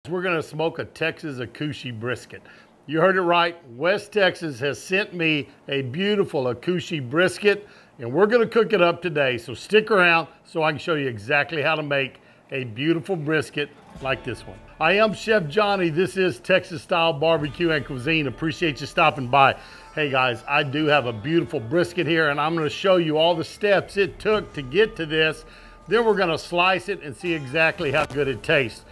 We're gonna smoke a Texas Akaushi brisket. You heard it right. West Texas has sent me a beautiful Akaushi brisket, and we're gonna cook it up today. So stick around so I can show you exactly how to make a beautiful brisket like this one. I am Chef Johnny. This is Texas style barbecue and cuisine. Appreciate you stopping by. Hey guys, I do have a beautiful brisket here, and I'm gonna show you all the steps it took to get to this. Then we're gonna slice it and see exactly how good it tastes.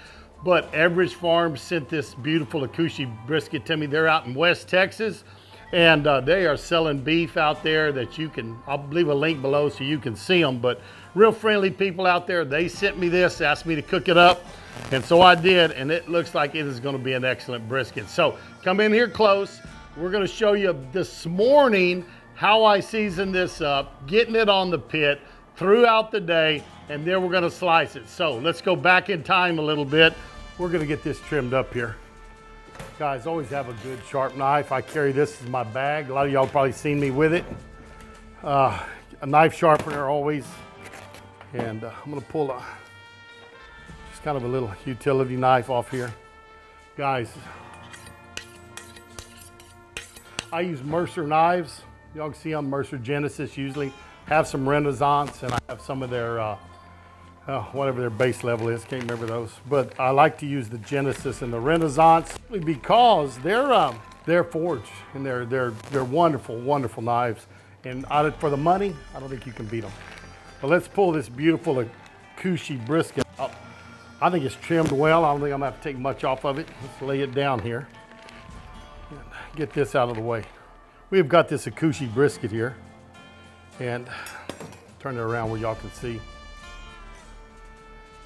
But Everidge Farms sent this beautiful Akaushi brisket to me. They're out in West Texas, and they are selling beef out there that you can, I'll leave a link below so you can see them, but real friendly people out there. They sent me this, asked me to cook it up, and so I did, and it looks like it is gonna be an excellent brisket. So come in here close. We're gonna show you this morning how I seasoned this up, getting it on the pit throughout the day, and then we're gonna slice it. So let's go back in time a little bit. We're gonna get this trimmed up here. Guys, always have a good sharp knife. I carry this in my bag. A lot of y'all probably seen me with it. A knife sharpener always. And I'm gonna pull just kind of a little utility knife off here. Guys, I use Mercer knives. Y'all can see I'm Mercer Genesis usually. Have some Renaissance, and I have some of their, whatever their base level is, can't remember those. But I like to use the Genesis and the Renaissance because they're forged, and they're wonderful, wonderful knives. And for the money, I don't think you can beat them. But let's pull this beautiful Akaushi brisket up. I think it's trimmed well. I don't think I'm gonna have to take much off of it. Let's lay it down here. Get this out of the way. We've got this Akaushi brisket here. And turn it around where y'all can see. You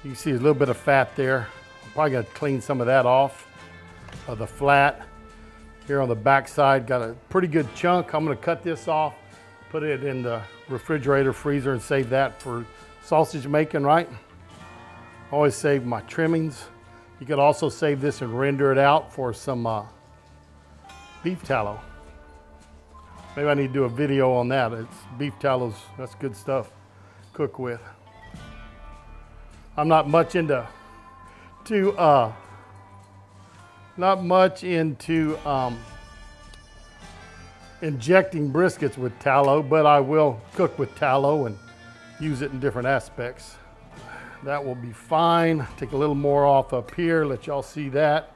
can see a little bit of fat there. I'm probably gonna clean some of that off of the flat. Here on the back side, got a pretty good chunk. I'm gonna cut this off, put it in the refrigerator, freezer, and save that for sausage making, right? Always save my trimmings. You could also save this and render it out for some beef tallow. Maybe I need to do a video on that. It's beef tallows, that's good stuff. Cook with. I'm not much into injecting briskets with tallow, but I will cook with tallow and use it in different aspects. That will be fine. Take a little more off up here, let y'all see that.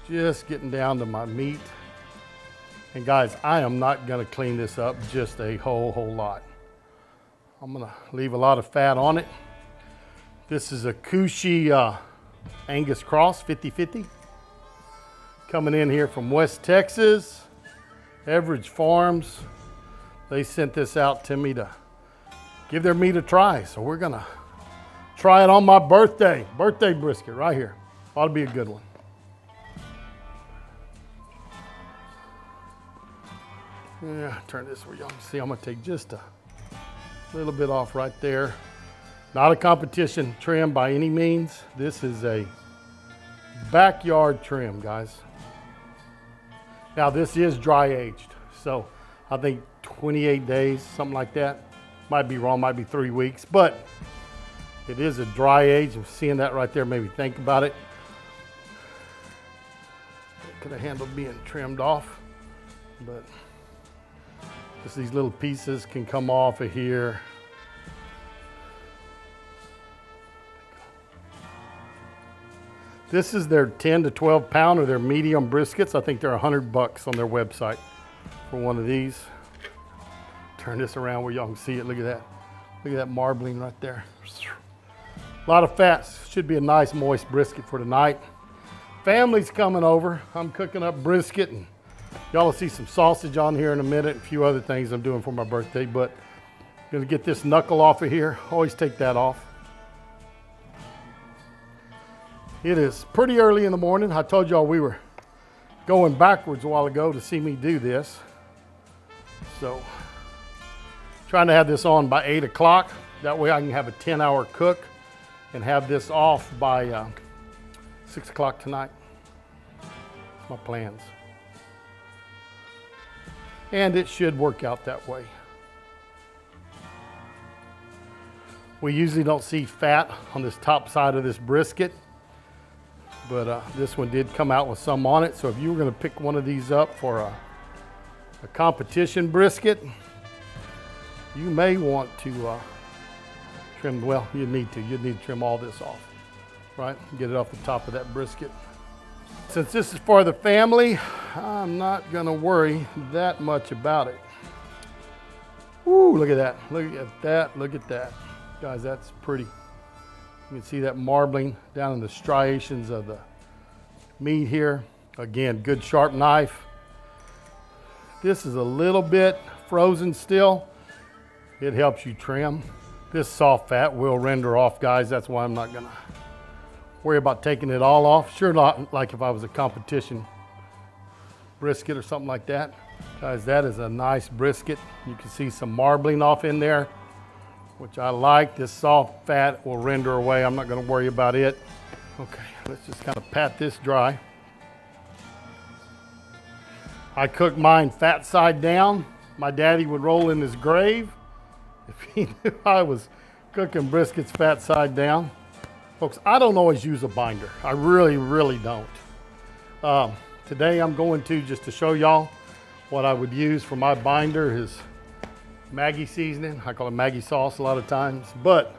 Just getting down to my meat. And guys, I am not gonna clean this up just a whole lot. I'm gonna leave a lot of fat on it. This is a Akaushi Angus Cross 50/50. Coming in here from West Texas, Everidge Farms. They sent this out to me to give their meat a try. So we're gonna try it on my birthday brisket right here. Ought to be a good one. Yeah, turn this where y'all can see. I'm gonna take just a little bit off right there. Not a competition trim by any means. This is a backyard trim, guys. Now this is dry aged, so I think 28 days, something like that. Might be wrong, might be 3 weeks, but it is a dry age. I'm seeing that right there, maybe think about it. Could have handled being trimmed off, but just these little pieces can come off of here. This is their 10 to 12 pound of their medium briskets. I think they're $100 on their website for one of these. Turn this around where y'all can see it. Look at that. Look at that marbling right there. A lot of fat. Should be a nice moist brisket for tonight. Family's coming over. I'm cooking up brisket, and y'all will see some sausage on here in a minute, a few other things I'm doing for my birthday, but I'm gonna get this knuckle off of here. Always take that off. It is pretty early in the morning. I told y'all we were going backwards a while ago to see me do this. So, trying to have this on by 8 o'clock. That way I can have a 10-hour cook and have this off by 6 o'clock tonight. That's my plans. And it should work out that way. We usually don't see fat on this top side of this brisket, but this one did come out with some on it. So if you were gonna pick one of these up for a competition brisket, you may want to trim, well, you'd need to trim all this off, right? Get it off the top of that brisket. Since this is for the family, I'm not gonna worry that much about it. Woo, look at that, look at that, look at that. Guys, that's pretty. You can see that marbling down in the striations of the meat here. Again, good sharp knife. This is a little bit frozen still. It helps you trim. This soft fat will render off, guys. That's why I'm not gonna worry about taking it all off. Sure, not like if I was a competition brisket or something like that. Guys, that is a nice brisket. You can see some marbling off in there, which I like. This soft fat will render away. I'm not gonna worry about it. Okay, let's just kind of pat this dry. I cook mine fat side down. My daddy would roll in his grave if he knew I was cooking briskets fat side down. Folks, I don't always use a binder. I really, really don't. Today I'm going to, just to show y'all what I would use for my binder, is Maggi seasoning. I call it Maggi sauce a lot of times, but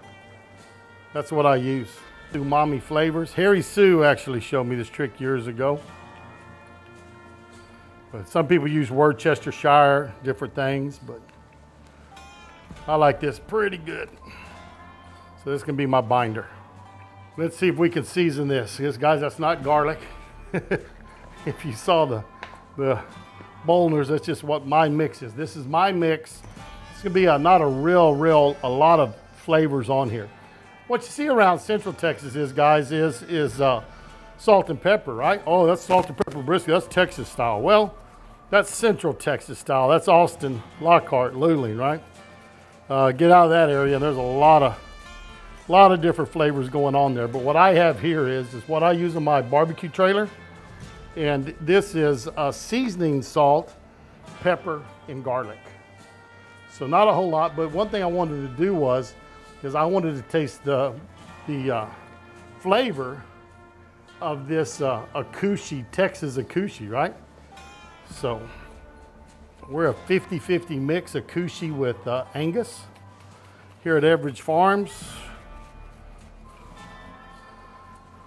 that's what I use. Umami flavors. Harry Sue actually showed me this trick years ago. But some people use Worcestershire, different things, but I like this pretty good. So this can be my binder. Let's see if we can season this. Yes, guys, that's not garlic. If you saw the Bolners, that's just what my mix is. This is my mix. It's gonna be not a a lot of flavors on here. What you see around Central Texas is, guys, is salt and pepper, right? Oh, that's salt and pepper brisket. That's Texas style. Well, that's Central Texas style. That's Austin, Lockhart, Luling, right? Get out of that area, and there's a lot of different flavors going on there. But what I have here is what I use in my barbecue trailer. And this is seasoning salt, pepper, and garlic. So not a whole lot, but one thing I wanted to do was, because I wanted to taste the flavor of this Akaushi, Texas Akaushi, right? So we're a 50-50 mix Akaushi with Angus here at Everidge Farms.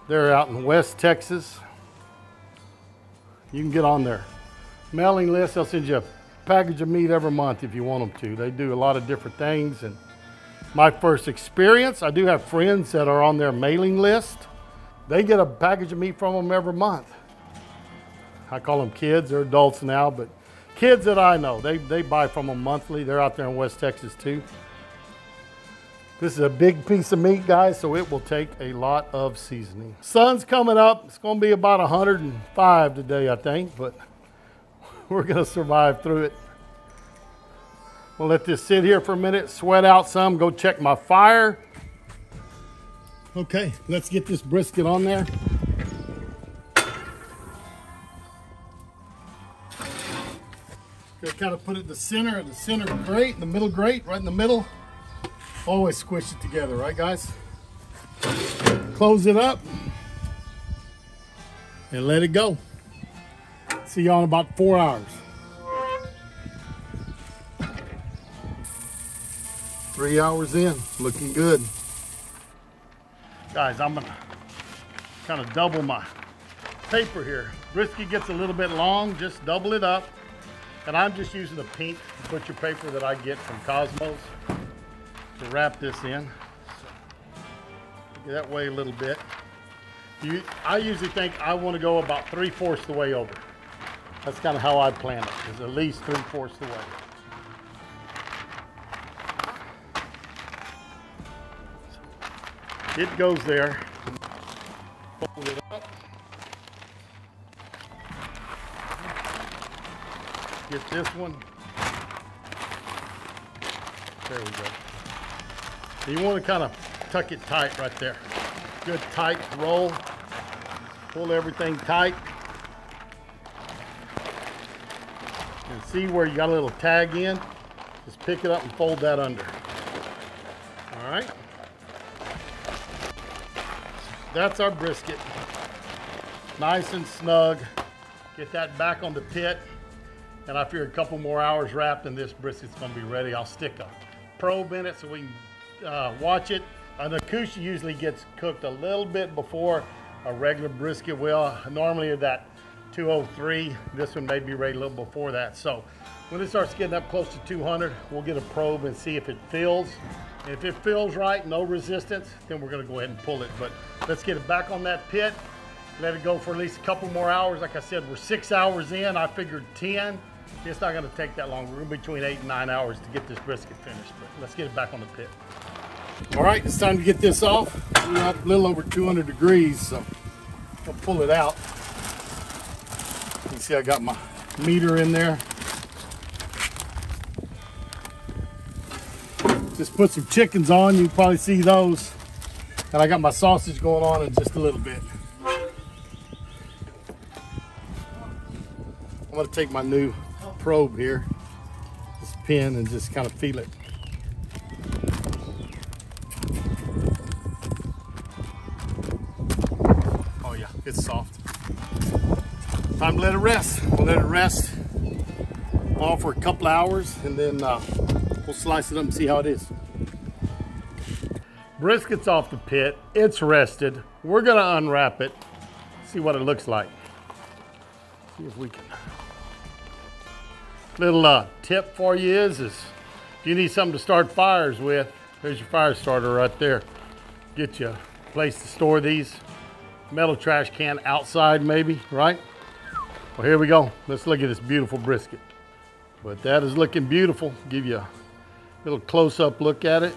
They're out in West Texas. You can get on their mailing list. They'll send you a package of meat every month if you want them to. They do a lot of different things. And my first experience, I do have friends that are on their mailing list. They get a package of meat from them every month. I call them kids. They're adults now, but kids that I know, they buy from them monthly. They're out there in West Texas too. This is a big piece of meat, guys, so it will take a lot of seasoning. Sun's coming up. It's going to be about 105 today, I think, but we're going to survive through it. We'll let this sit here for a minute, sweat out some, go check my fire. Okay, let's get this brisket on there. Gonna kind of put it in the center grate, in the middle grate, right in the middle. Always squish it together, right, guys? Close it up and let it go. See y'all in about 4 hours. 3 hours in, looking good. Guys, I'm gonna kind of double my paper here. Brisket gets a little bit long, just double it up. And I'm just using the pink butcher paper that I get from Cosmos to wrap this in. So, that way a little bit. I usually think I want to go about 3/4 the way over. That's kind of how I plan it, is at least 3/4 the way. So, it goes there. Fold it up. Get this one. There we go. You want to kind of tuck it tight right there. Good tight roll. Pull everything tight. And see where you got a little tag in? Just pick it up and fold that under. All right. that's our brisket. Nice and snug. Get that back on the pit. And I figure a couple more hours wrapped and this brisket's gonna be ready. I'll stick a probe in it so we can watch it. An Akaushi usually gets cooked a little bit before a regular brisket will. Normally at that 203, this one may be ready a little before that. So when it starts getting up close to 200, we'll get a probe and see if it fills. And if it feels right, no resistance, then we're gonna go ahead and pull it. But let's get it back on that pit, let it go for at least a couple more hours. Like I said, we're 6 hours in, I figured 10. It's not gonna take that long. We're gonna be between 8 and 9 hours to get this brisket finished, but let's get it back on the pit. All right, it's time to get this off. We're at a little over 200 degrees, so I'll pull it out. You can see I got my meter in there. Just put some chickens on, you can probably see those. And I got my sausage going on in just a little bit. I'm gonna take my new probe here, this pin, and just kind of feel it. Oh yeah, it's soft. Time to let it rest. We'll let it rest on for a couple hours and then we'll slice it up and see how it is. Brisket's off the pit, it's rested. We're gonna unwrap it, see what it looks like. See if we can. Little tip for you is if you need something to start fires with, there's your fire starter right there. Get you a place to store these. Metal trash can outside maybe, right? Well, here we go. Let's look at this beautiful brisket. But that is looking beautiful. Give you a little close-up look at it.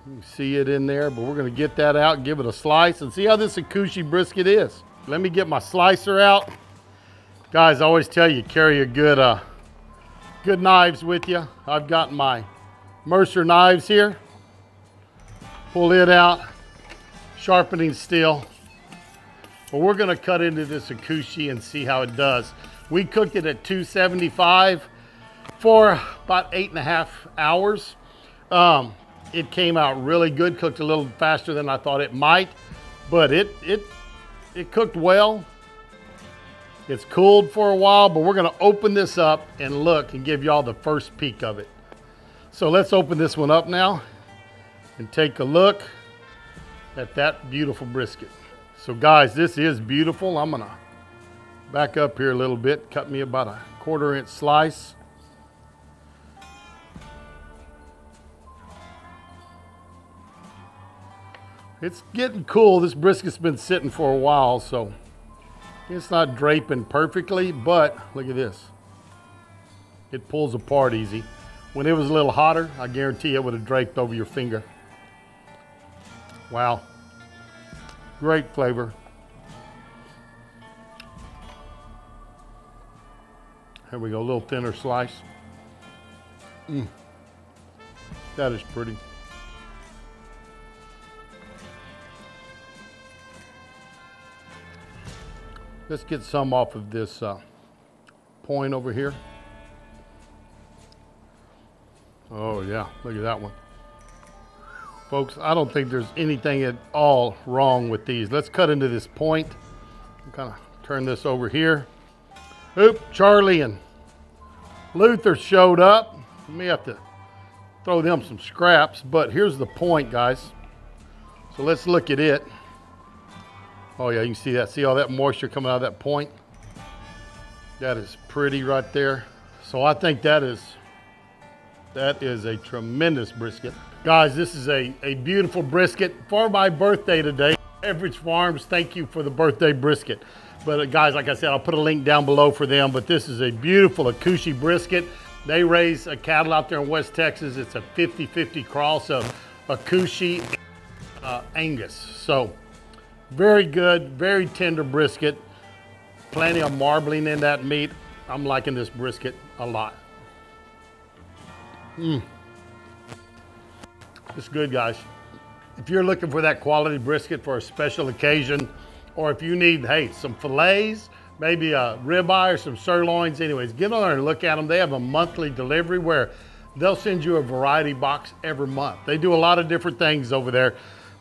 You can see it in there, but we're gonna get that out and give it a slice and see how this Akaushi brisket is. Let me get my slicer out. Guys, I always tell you, carry a good knives with you. I've got my Mercer knives here. Pull it out, sharpening steel. But we're gonna cut into this Akaushi and see how it does. We cooked it at 275 for about 8.5 hours. It came out really good, cooked a little faster than I thought it might, but it cooked well. It's cooled for a while, but we're gonna open this up and look and give y'all the first peek of it. So let's open this one up now and take a look at that beautiful brisket. So guys, this is beautiful. I'm gonna back up here a little bit, cut me about a 1/4 inch slice. It's getting cool. This brisket's been sitting for a while, so it's not draping perfectly, but look at this. It pulls apart easy. When it was a little hotter, I guarantee it would have draped over your finger. Wow. Great flavor. Here we go, a little thinner slice. That is pretty. Let's get some off of this point over here. Oh yeah, look at that one. Folks, I don't think there's anything at all wrong with these. Let's cut into this point. I'm kind of turn this over here. Oop, Charlie and Luther showed up. We may have to throw them some scraps, but here's the point, guys. So let's look at it. Oh yeah, you can see that. See all that moisture coming out of that point? That is pretty right there. So I think that is a tremendous brisket. Guys, this is a beautiful brisket for my birthday today. Everidge Farms, thank you for the birthday brisket. But guys, like I said, I'll put a link down below for them, but this is a beautiful Akaushi brisket. They raise a cattle out there in West Texas. It's a 50-50 cross of Akaushi Angus. So very good, very tender brisket. Plenty of marbling in that meat. I'm liking this brisket a lot. It's good, guys. If you're looking for that quality brisket for a special occasion, or if you need, hey, some fillets, maybe a ribeye or some sirloins, anyways, get on there and look at them. They have a monthly delivery where they'll send you a variety box every month. They do a lot of different things over there,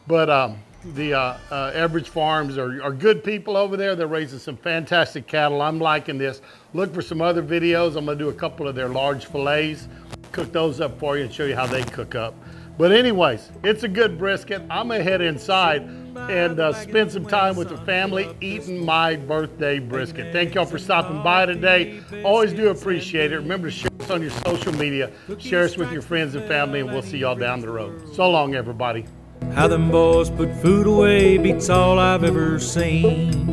but Everidge Farms are good people over there. They're raising some fantastic cattle. I'm liking this. Look for some other videos. I'm gonna do a couple of their large fillets, cook those up for you and show you how they cook up. But anyways, it's a good brisket. I'm gonna head inside and spend some time with the family eating my birthday brisket. Thank y'all for stopping by today. Always do appreciate it. Remember to share us on your social media, share us with your friends and family, and we'll see y'all down the road. So long, everybody. How them boys put food away beats all I've ever seen.